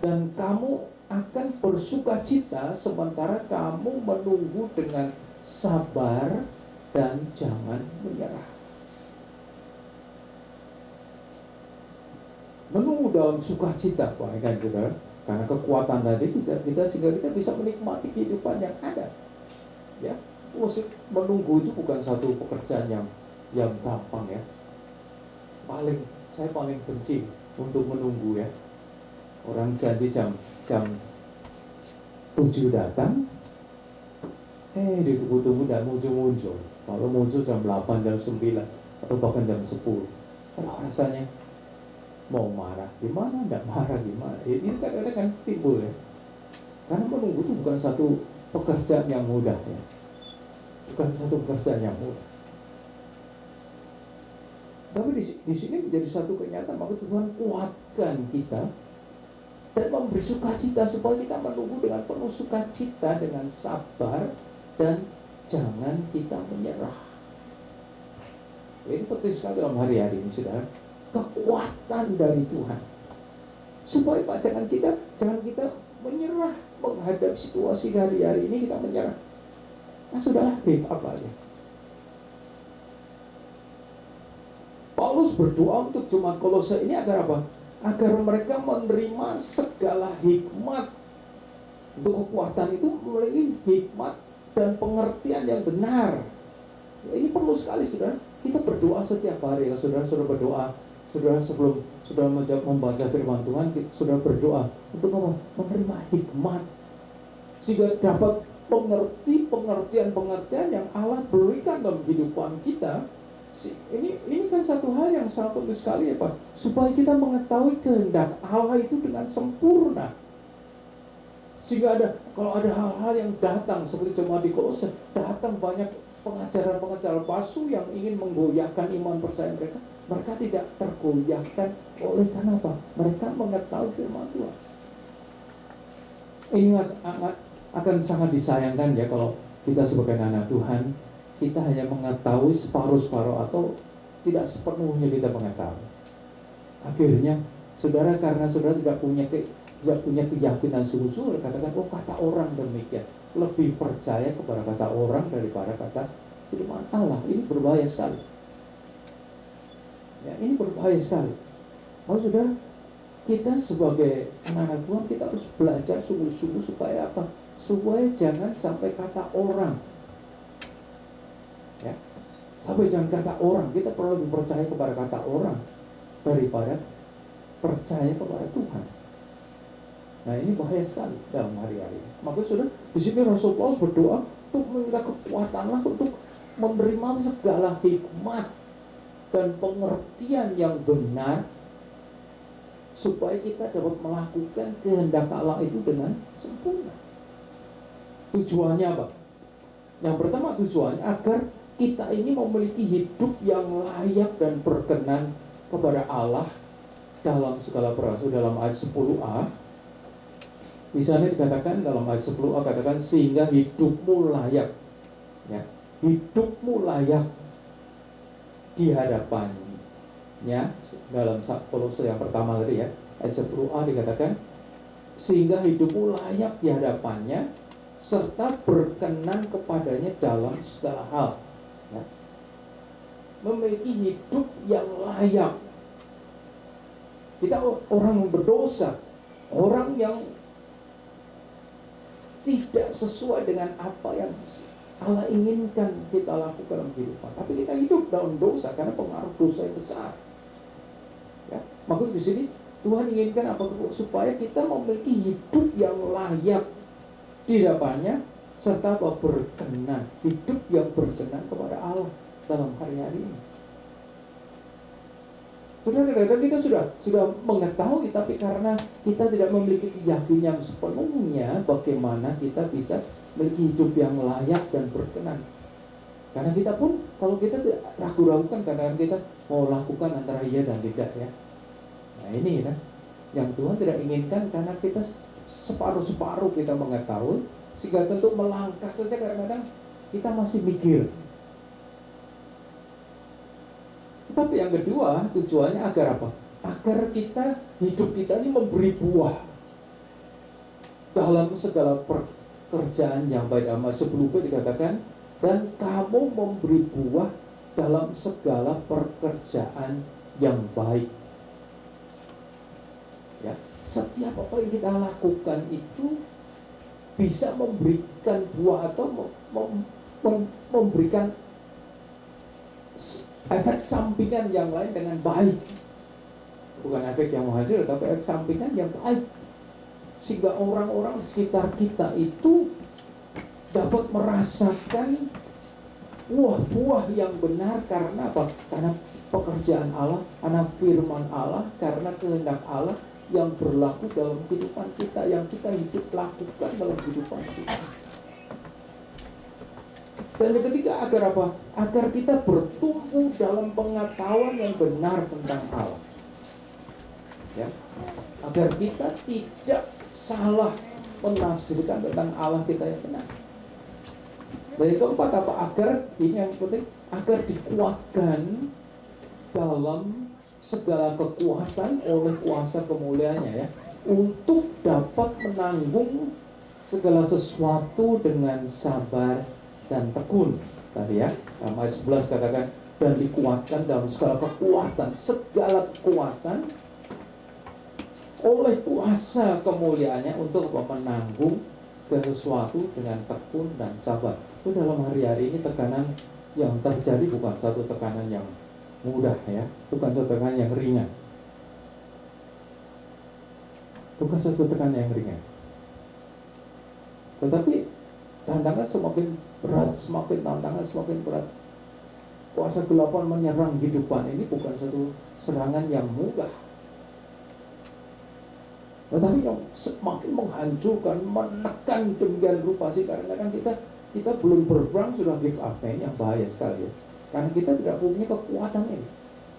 Speaker 1: dan kamu akan bersukacita sementara kamu menunggu dengan sabar dan jangan menyerah. Menunggu dalam sukacita, kan, saudara. Karena kekuatan tadi kita sehingga kita bisa menikmati kehidupan yang ada. Ya, musik menunggu itu bukan satu pekerjaan yang gampang ya. Saya paling benci untuk menunggu ya. Orang janji jam 7 datang, ditunggu-tunggu tidak muncul. Kalau muncul jam 8, jam 9 atau bahkan jam 10. Kalau rasanya mau marah gimana, tidak marah gimana, ini kadang-kadang kan timbul ya. Karena menunggu itu bukan satu pekerjaan yang mudah ya, bukan satu pekerjaan yang mudah. Tapi di sini menjadi satu kenyataan, maka Tuhan kuatkan kita dan memberi sukacita supaya kita menunggu dengan penuh sukacita, dengan sabar dan jangan kita menyerah. Ini penting sekali dalam hari-hari ini, saudara. Kekuatan dari Tuhan supaya jangan kita menyerah menghadapi situasi hari-hari ini. Kita menyerah, sudahlah, give up aja. Paulus berdoa untuk jemaat Kolose ini agar apa? Agar mereka menerima segala hikmat. Untuk kekuatan itu melalui hikmat dan pengertian yang benar. Ini perlu sekali, saudara. Kita berdoa setiap hari. Ya, saudara berdoa. Saudara sebelum sudah membaca firman Tuhan, sudah berdoa untuk apa? Menerima hikmat, sehingga dapat mengerti pengertian yang Allah berikan dalam kehidupan kita. Ini kan satu hal yang sangat penting sekali ya Pak, supaya kita mengetahui kehendak Allah itu dengan sempurna. Sehingga kalau ada hal-hal yang datang seperti jemaat di Kolose, datang banyak pengajaran-pengajaran palsu yang ingin menggoyahkan iman percaya mereka. Mereka tidak tergoyahkan oleh karena apa? Mereka mengetahui firman Tuhan. Ini akan sangat disayangkan ya kalau kita sebagai anak Tuhan, kita hanya mengetahui separuh-separuh atau tidak sepenuhnya kita mengetahui. Akhirnya, saudara, karena saudara tidak punya keyakinan sungguh-sungguh, katakan, oh kata orang demikian. Lebih percaya kepada kata orang daripada kata firman Allah. Ini berbahaya sekali. Ya, ini berbahaya sekali. Saudara, kita sebagai anak Tuhan, kita harus belajar sungguh-sungguh supaya apa? Supaya jangan sampai kata orang. Ya, sampai jangan kata orang. Kita perlu lebih percaya kepada kata orang daripada percaya kepada Tuhan. Nah, ini bahaya sekali dalam hari-hari. Maka saudara, di sini Rasul Paulus berdoa untuk meminta kekuatanlah untuk menerima segala hikmat dan pengertian yang benar supaya kita dapat melakukan kehendak Allah itu dengan sempurna. Tujuannya apa? Yang pertama tujuannya agar kita ini memiliki hidup yang layak dan berkenan kepada Allah dalam segala perkara. Dalam ayat 10a Misalnya dikatakan dalam ayat 10a katakan sehingga hidupmu layak, ya, hidupmu layak di hadapannya. Dalam Kolose yang pertama tadi ya, ayat 10a dikatakan sehingga hidupmu layak di hadapannya serta berkenan kepadanya dalam segala hal, ya. Memiliki hidup yang layak. Kita orang berdosa, orang yang tidak sesuai dengan apa yang Allah inginkan kita lakukan dalam kehidupan. Tapi kita hidup dalam dosa karena pengaruh dosa yang besar. Ya, maka di sini Tuhan inginkan apa? Supaya kita memiliki hidup yang layak di hadapannya serta berkenan, hidup yang berkenan kepada Allah dalam hari-hari ini. Saudara-saudara, kita sudah mengetahui, tapi karena kita tidak memiliki keyakinan yang sepenuhnya bagaimana kita bisa memiliki hidup yang layak dan berkenan. Karena kita pun, kalau kita tidak ragu-ragukan, kadang kita mau lakukan antara iya dan tidak, ya. Nah ini kan yang Tuhan tidak inginkan, karena kita separuh-separuh kita mengetahui, sehingga untuk melangkah saja kadang-kadang kita masih mikir. Tapi yang kedua, tujuannya agar apa? Agar hidup kita ini memberi buah dalam segala pekerjaan yang baik. Dalam sebelumnya dikatakan, dan kamu memberi buah dalam segala pekerjaan yang baik. Ya, setiap apa yang kita lakukan itu bisa memberikan buah atau memberikan efek sampingan yang lain dengan baik. Bukan efek yang menghadir, tapi efek sampingan yang baik, sehingga orang-orang di sekitar kita itu dapat merasakan buah-buah yang benar. Karena apa? Karena pekerjaan Allah, karena firman Allah, karena kehendak Allah yang berlaku dalam kehidupan kita, yang kita hidup lakukan dalam kehidupan kita. Dan yang ketiga, agar apa? Agar kita bertumbuh dalam pengetahuan yang benar tentang Allah, ya. Agar kita tidak salah menafsirkan tentang Allah kita yang benar. Dan yang keempat apa? Agar, ini yang penting, agar dikuatkan dalam segala kekuatan oleh kuasa kemuliaannya, ya, untuk dapat menanggung segala sesuatu dengan sabar dan tekun. Tadi ya, ayat 11 katakan, dan dikuatkan dalam segala kekuatan oleh kuasa kemuliaannya untuk menanggung sesuatu dengan tekun dan sabar. Itu dalam hari-hari ini tekanan yang terjadi bukan satu tekanan yang mudah, ya, bukan satu tekanan yang ringan, bukan satu tekanan yang ringan. Tetapi tantangan semakin berat, tantangan semakin berat. Kuasa kegelapan menyerang kehidupan ini bukan satu serangan yang mudah, tetapi yang semakin menghancurkan, menekan demikian rupa sih. Kadang-kadang kita belum berperang sudah give up. Ini yang bahaya sekali, ya. Karena kita tidak punya kekuatan ini.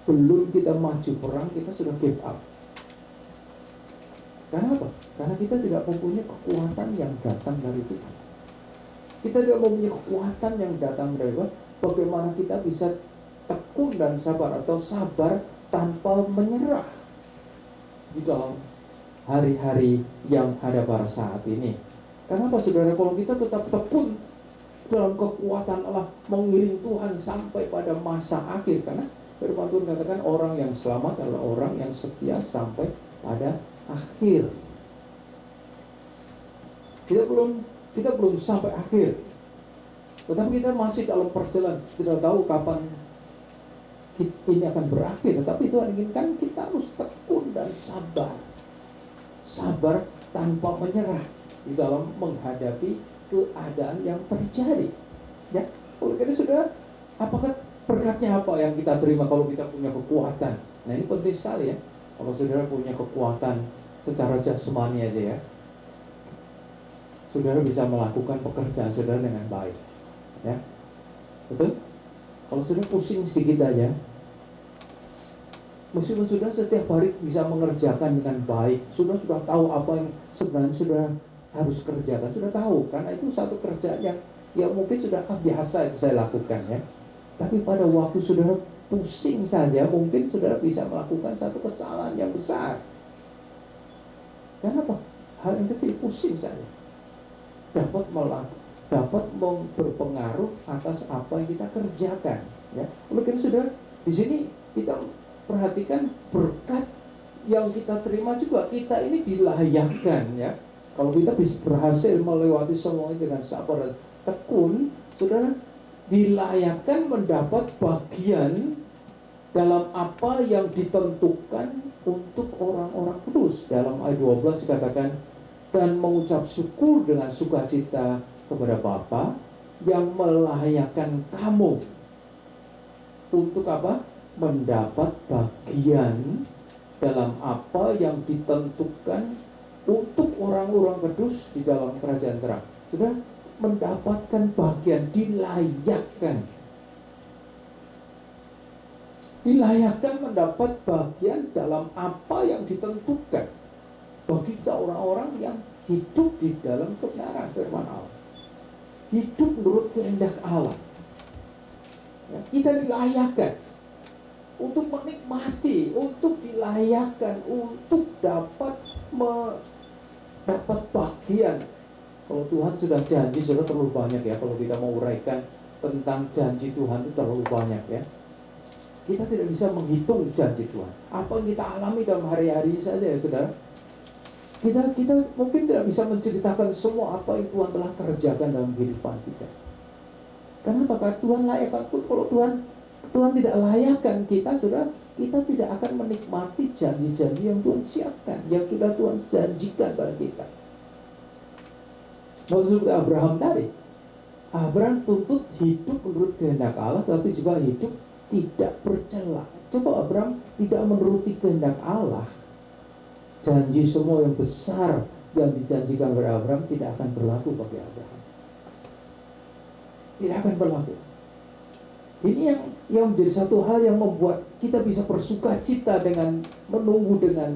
Speaker 1: Belum kita maju perang, kita sudah give up. Karena apa? Karena kita tidak mempunyai kekuatan yang datang dari Tuhan. Kita tidak mempunyai kekuatan yang datang dari Tuhan. Bagaimana kita bisa tekun dan sabar, atau sabar tanpa menyerah di dalam hari-hari yang ada pada saat ini. Kenapa, saudara? Kalau kita tetap tekun dalam kekuatan Allah, mengiring Tuhan sampai pada masa akhir. Karena firman Tuhan katakan orang yang selamat adalah orang yang setia sampai pada akhir. Kita belum sampai akhir, tetapi kita masih dalam perjalanan. Tidak tahu kapan ini akan berakhir, tetapi Tuhan inginkan kita harus tekun dan sabar. Sabar tanpa menyerah di dalam menghadapi keadaan yang terjadi, ya. Oleh karena saudara, apakah berkatnya apa yang kita terima kalau kita punya kekuatan? Nah, ini penting sekali, ya. Kalau saudara punya kekuatan secara jasmani aja, ya, saudara bisa melakukan pekerjaan saudara dengan baik, ya. Betul? Kalau saudara pusing sedikit aja, Meskipun sudah setiap hari bisa mengerjakan dengan baik, sudah tahu apa yang sebenarnya sudah harus kerjakan, sudah tahu, karena itu satu kerjaan yang mungkin sudah biasa itu saya lakukan ya. Tapi pada waktu saudara pusing saja, mungkin saudara bisa melakukan satu kesalahan yang besar. Kenapa? Hal yang kecil, pusing saja dapat berpengaruh atas apa yang kita kerjakan ya. Oleh karena saudara, di sini kita perhatikan berkat yang kita terima juga, kita ini dilayakkan ya. Kalau kita bisa berhasil melewati semuanya dengan sabar dan tekun, saudara dilayakkan mendapat bagian dalam apa yang ditentukan untuk orang-orang kudus. Dalam ayat 12 dikatakan, dan mengucap syukur dengan sukacita kepada Bapa yang melayakkan kamu untuk apa? Mendapat bagian dalam apa yang ditentukan untuk orang-orang kudus di dalam kerajaan terang. Sudah mendapatkan bagian, dilayakkan mendapat bagian dalam apa yang ditentukan bagi kita orang-orang yang hidup di dalam kebenaran firman Allah, hidup menurut kehendak Allah ya. Kita dilayakkan untuk menikmati, untuk dilayakkan, untuk dapat mendapat bagian. Kalau Tuhan sudah janji, sudah terlalu banyak ya. Kalau kita mau uraikan tentang janji Tuhan itu terlalu banyak ya. Kita tidak bisa menghitung janji Tuhan. Apa yang kita alami dalam hari-hari saja ya saudara. Kita mungkin tidak bisa menceritakan semua apa yang Tuhan telah kerjakan dalam kehidupan kita. Kenapa? Karena Tuhan layakkan pun. Kalau Tuhan tidak layakkan kita, saudara, kita tidak akan menikmati janji-janji yang Tuhan siapkan, yang sudah Tuhan janjikan pada kita. Maksud Abraham tadi, Abraham tuntut hidup menurut kehendak Allah, tapi juga hidup tidak bercela. Coba Abraham tidak menuruti kehendak Allah, janji semua yang besar yang dijanjikan kepada Abraham tidak akan berlaku bagi Abraham. Tidak akan berlaku. Ini yang menjadi satu hal yang membuat kita bisa bersuka cita dengan menunggu dengan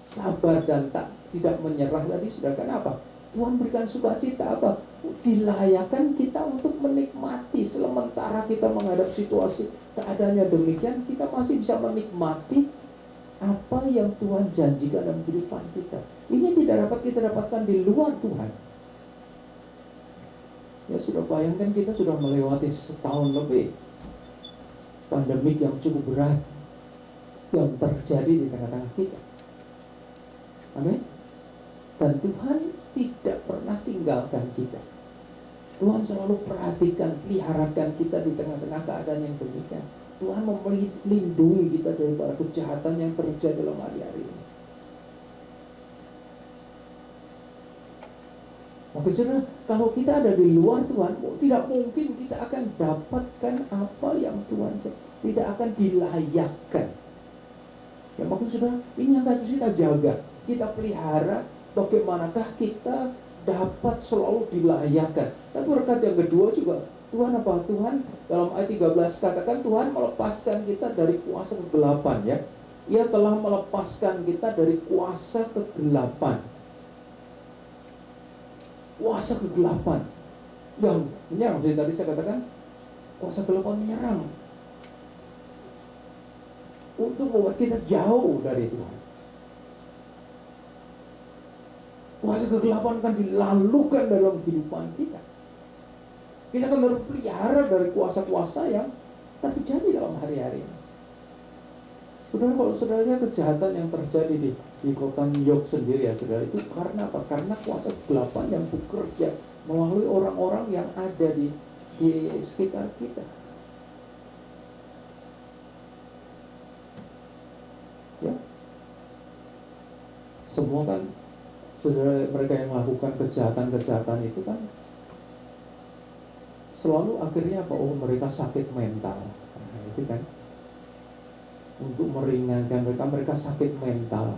Speaker 1: sabar dan tidak menyerah tadi. Sedangkan apa? Tuhan berikan sukacita apa? Dilayakkan kita untuk menikmati. Sementara kita menghadap situasi keadaannya demikian, kita masih bisa menikmati apa yang Tuhan janjikan dalam kehidupan kita. Ini tidak dapat kita dapatkan di luar Tuhan. Ya sudah, bayangkan kita sudah melewati setahun lebih pandemik yang cukup berat yang terjadi di tengah-tengah kita. Amin. Dan Tuhan tidak pernah tinggalkan kita. Tuhan selalu perhatikan, peliharakan kita di tengah-tengah keadaan yang demikian. Tuhan melindungi kita daripada kejahatan yang terjadi dalam hari-hari ini. Maksudnya, kalau kita ada di luar Tuhan, tidak mungkin kita akan dapatkan apa yang Tuhan tidak akan dilayakkan. Ya, maksudnya, ini yang harus kita jaga, kita pelihara. Bagaimanakah kita dapat selalu dilayakkan. Dan berkat yang kedua juga, Tuhan apa? Tuhan dalam ayat 13 katakan Tuhan melepaskan kita dari kuasa kegelapan ya. Ia telah melepaskan kita dari kuasa kegelapan. Kuasa kegelapan yang menyerang. Jadi tadi saya katakan kuasa kegelapan menyerang untuk membuat kita jauh dari Tuhan. Kuasa kegelapan akan dilalukan dalam kehidupan kita. Kita akan terpelihara dari kuasa-kuasa yang terjadi dalam hari-hari ini. Saudara, kalau saudara lihat kejahatan yang terjadi di kota New York sendiri ya saudara, itu karena apa? Karena kuasa kegelapan yang bekerja melalui orang-orang yang ada di sekitar kita. Ya, semua kan saudara, mereka yang melakukan kejahatan itu kan selalu akhirnya apa? Oh, mereka sakit mental. Nah, itu kan untuk meringankan mereka sakit mental.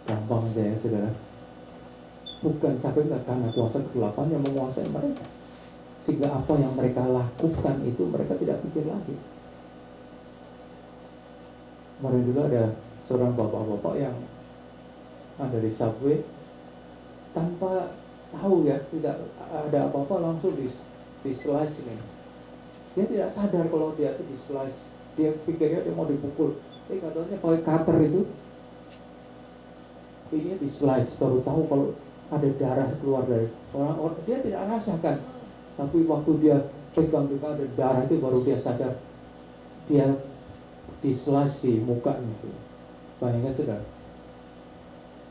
Speaker 1: Gampang saja ya saudara. Bukan sakit karena kuasa kegelapan yang menguasai mereka, sehingga apa yang mereka lakukan itu mereka tidak pikir lagi. Kemarin dulu ada seorang bapak-bapak yang ada di subway, tanpa tahu ya, tidak ada apa-apa langsung di slice ini. Dia tidak sadar kalau dia itu di slice. Dia pikirnya dia mau dipukul. Katanya pakai cutter itu, ini di slice, baru tahu kalau ada darah keluar dari orang. Dia tidak rasakan, tapi waktu dia pegang ada darah itu baru dia sadar. Dia di slice di mukanya. Bayangkan saudara,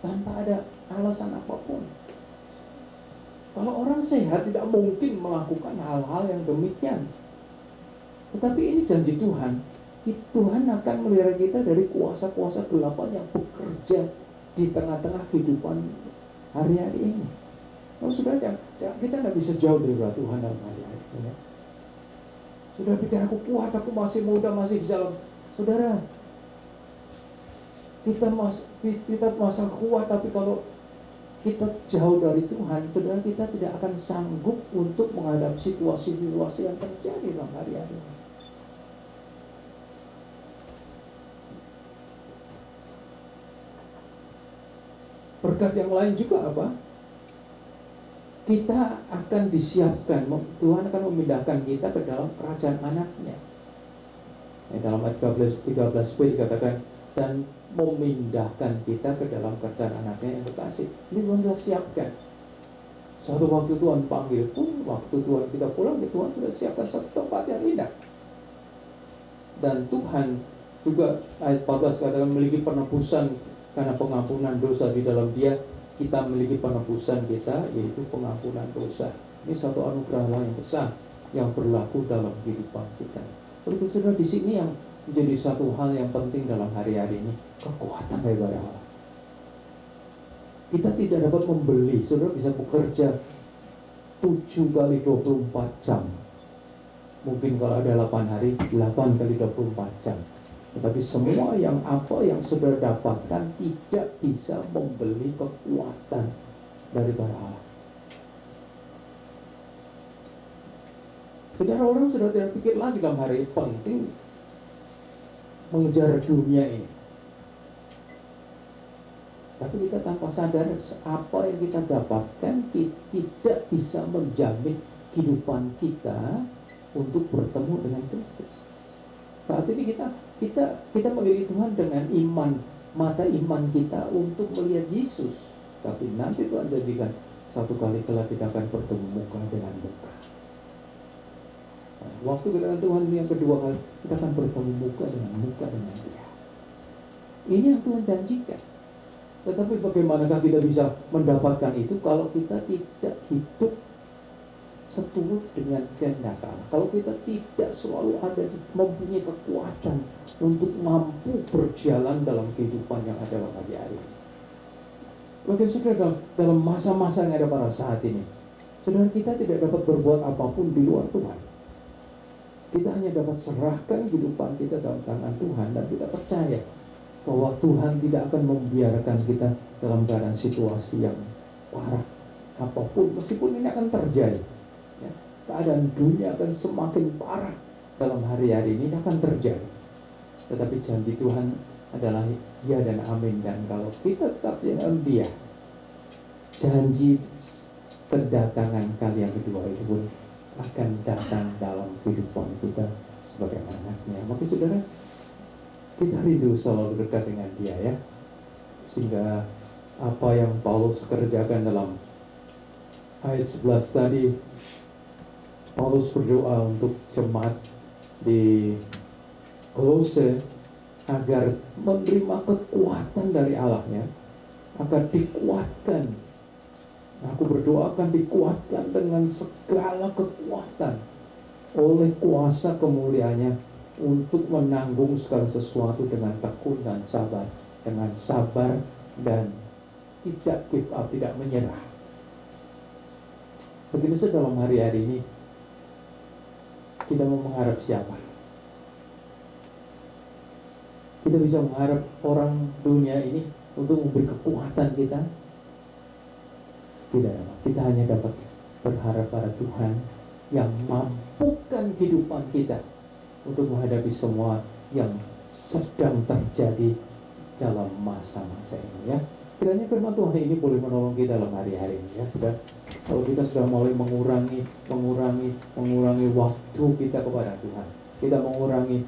Speaker 1: tanpa ada alasan apapun. Kalau orang sehat tidak mungkin melakukan hal-hal yang demikian. Tetapi ini janji Tuhan. Tuhan akan melihara kita dari kuasa-kuasa kegelapan yang bekerja di tengah-tengah kehidupan hari-hari ini. Kalau saudara, kita tidak bisa jauh dari Tuhan dalam hari-hari ini. Saudara pikir aku kuat, aku masih muda, masih bisa. Saudara, kita masa kuat, tapi kalau kita jauh dari Tuhan, saudara, kita tidak akan sanggup untuk menghadapi situasi-situasi yang terjadi dalam hari-hari ini. Berkat yang lain juga apa? Kita akan disiapkan, Tuhan akan memindahkan kita ke dalam kerajaan anaknya. Dalam ayat 13b dikatakan, dan memindahkan kita ke dalam kerajaan anaknya yang terkasih. Ini Tuhan sudah siapkan. Suatu waktu Tuhan panggil pun, waktu Tuhan kita pulang, Tuhan sudah siapkan satu tempat yang indah. Dan Tuhan juga, ayat 14 katakan, memiliki penebusan karena pengampunan dosa di dalam Dia. Kita memiliki penebusan kita, yaitu pengampunan dosa. Ini satu anugerah yang besar yang berlaku dalam kehidupan kita. Lalu saudara, di sini yang menjadi satu hal yang penting dalam hari-hari ini, kekuatan daripada Allah. Kita tidak dapat membeli. Saudara bisa bekerja 7 kali 24 jam. Mungkin kalau ada 8 hari, 8 kali 24 jam. Tetapi semua apa yang saudara dapatkan tidak bisa membeli kekuatan daripada Allah. Saudara, orang sudah tidak pikir lagi dalam hari penting mengejar dunia ini. Tapi kita tanpa sadar apa yang kita dapatkan tidak bisa menjamin kehidupan kita untuk bertemu dengan Kristus. Saat ini kita melihat Tuhan dengan iman, mata iman kita untuk melihat Yesus. Tapi nanti Tuhan jadikan satu kali kelak kita akan bertemu muka dengan muka. Waktu kedatangan Tuhan yang kedua kali, kita akan bertemu muka dengan Dia. Ini yang Tuhan janjikan. Tetapi bagaimanakah kita bisa mendapatkan itu kalau kita tidak hidup seturut dengan kehendak Allah? Kalau kita tidak selalu mempunyai kekuatan untuk mampu berjalan dalam kehidupan yang ada dalam hari-hari ini. Bagi saudara, dalam masa-masa yang ada pada saat ini, saudara, kita tidak dapat berbuat apapun di luar Tuhan. Kita hanya dapat serahkan kehidupan kita dalam tangan Tuhan, dan kita percaya bahwa Tuhan tidak akan membiarkan kita dalam keadaan situasi yang parah apapun, meskipun ini akan terjadi. Keadaan dunia akan semakin parah dalam hari-hari ini akan terjadi. Tetapi janji Tuhan adalah ya dan amin. Dan kalau kita tetap dengan Dia, janji kedatangan kali yang kedua itu pun akan datang dalam kehidupan kita sebagai anaknya. Maka saudara, kita rindu selalu dekat dengan Dia ya. Sehingga apa yang Paulus kerjakan dalam ayat 11 tadi, Paulus berdoa untuk jemaat di Kolose agar menerima kekuatan dari Allah-Nya, agar dikuatkan. Aku berdoa akan dikuatkan dengan segala kekuatan oleh kuasa kemuliaan-Nya untuk menanggung segala sesuatu dengan tekun dan sabar, dengan sabar dan tidak give up, tidak menyerah. Begitu saja dalam hari-hari ini, kita mau mengharap siapa? Kita bisa mengharap orang dunia ini untuk memberi kekuatan kita? Tidak, kita hanya dapat berharap pada Tuhan yang mampukan kehidupan kita untuk menghadapi semua yang sedang terjadi dalam masa-masa ini ya. Kiranya firman Tuhan ini boleh menolong kita dalam hari-hari ini ya. Sudah, kalau kita sudah mulai mengurangi waktu kita kepada Tuhan, kita mengurangi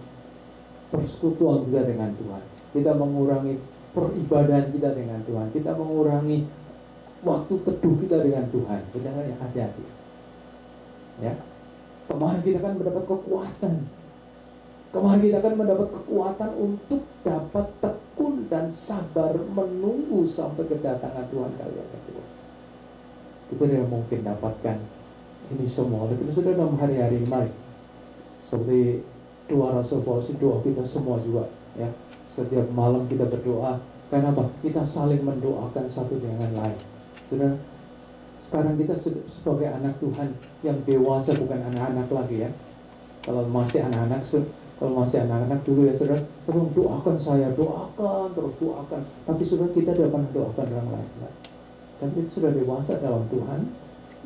Speaker 1: persekutuan kita dengan Tuhan, kita mengurangi peribadahan kita dengan Tuhan, kita mengurangi waktu teduh kita dengan Tuhan. Saudara yang hati-hati ya. Kemarin kita kan mendapat kekuatan, untuk dapat tekun dan sabar menunggu sampai kedatangan Tuhan kali yang kedua. Kita tidak mungkin dapatkan ini semua. Tapi sudah dalam hari-hari ini, mari seperti doa Rasul Paulus, doa kita semua juga ya. Setiap malam kita berdoa. Kenapa? Kita saling mendoakan satu dengan lain. Sudah, sekarang kita sebagai anak Tuhan yang dewasa, bukan anak-anak lagi ya. Kalau masih anak-anak dulu ya saudara, tolong doakan saya, terus doakan. Tapi sudah kita tidak pernah doakan orang lain. Tapi kita sudah dewasa dalam Tuhan.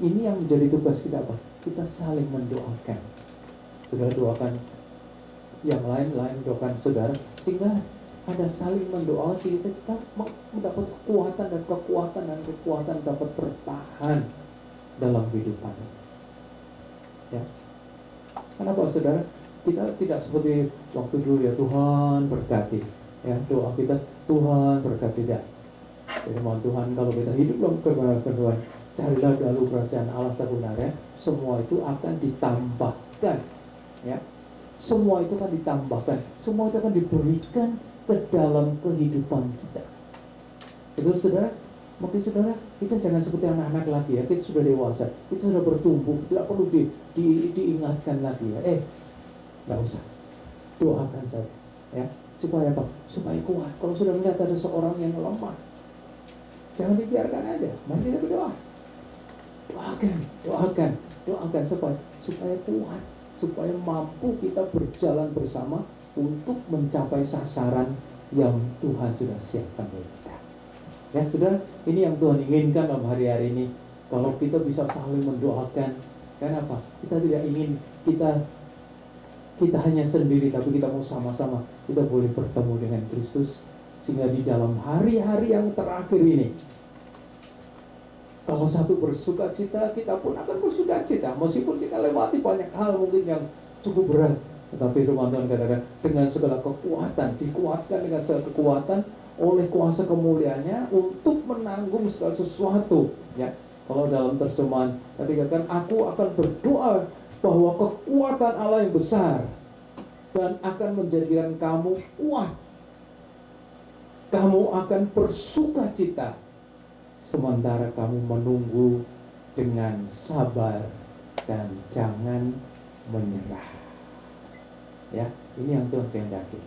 Speaker 1: Ini yang menjadi tugas kita apa? Kita saling mendoakan. Saudara doakan yang lain doakan saudara, sehingga ada saling mendoa sehingga kita mendapat kekuatan dapat bertahan dalam kehidupan. Ya. Kenapa saudara? Kita tidak seperti waktu dulu ya, Tuhan berkati. Ya, doa kita Tuhan berkati tidak. Jadi mohon Tuhan, kalau kita hidup dalam kebenaran Tuhan, carilah dahulu kerajaan Allah sebenarnya, semua itu akan ditambahkan. Ya. Semua itu akan ditambahkan, semua itu akan diberikan ke dalam kehidupan kita. Itu saudara, mungkin saudara, kita jangan seperti anak-anak lagi ya. Kita sudah dewasa, kita sudah bertumbuh, tidak perlu diingatkan lagi ya. Nggak usah, doakan saja ya. Supaya apa? Supaya kuat. Kalau sudah melihat ada seorang yang lemah, jangan dibiarkan aja, mari kita berdoa. Doakan supaya kuat, supaya mampu kita berjalan bersama untuk mencapai sasaran yang Tuhan sudah siapkan bagi kita. Ya saudara, ini yang Tuhan inginkan dalam hari-hari ini. Kalau kita bisa saling mendoakan, kenapa? Kita tidak ingin kita hanya sendiri, tapi kita mau sama-sama. Kita boleh bertemu dengan Kristus, sehingga di dalam hari-hari yang terakhir ini, kalau satu bersuka cita, kita pun akan bersuka cita. Meskipun kita lewati banyak hal mungkin yang cukup berat, tetapi firman Tuhan katakan dengan segala kekuatan, dikuatkan dengan segala kekuatan oleh kuasa kemuliaannya untuk menanggung segala sesuatu. Ya, kalau dalam terjemahan tadi katakan, aku akan berdoa bahwa kekuatan Allah yang besar dan akan menjadikan kamu kuat. Kamu akan bersuka cita sementara kamu menunggu dengan sabar dan jangan menyerah. Ya, ini yang Tuhan kehendaki.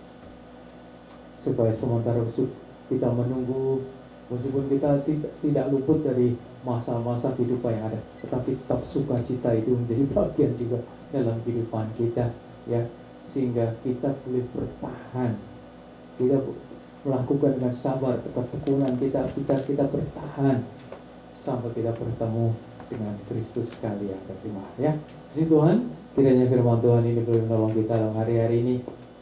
Speaker 1: Supaya sementara kita menunggu, meskipun kita tidak luput dari masa-masa kehidupan yang ada, tetapi tetap sukacita itu menjadi bagian juga dalam kehidupan kita, ya, sehingga kita boleh bertahan. Kita melakukan dengan sabar, ketekunan kita bertahan sampai kita bertemu dengan Kristus sekali yang kedua, ya. Puji Tuhan, kiranya firman Tuhan ini boleh menolong kita dalam hari-hari ini.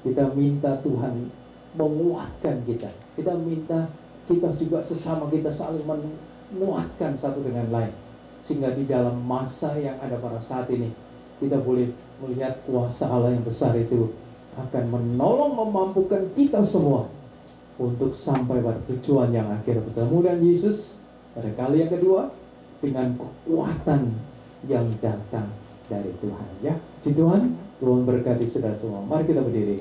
Speaker 1: Kita minta Tuhan menguatkan kita. Kita minta kita juga sesama kita saling menguatkan satu dengan lain, sehingga di dalam masa yang ada pada saat ini kita boleh melihat kuasa Allah yang besar itu akan menolong memampukan kita semua untuk sampai pada tujuan yang akhir, bertemu dengan Yesus pada kali yang kedua dengan kekuatan yang datang dari Tuhan, ya. Puji Tuhan, Tuhan berkati saudara semua. Mari kita berdiri.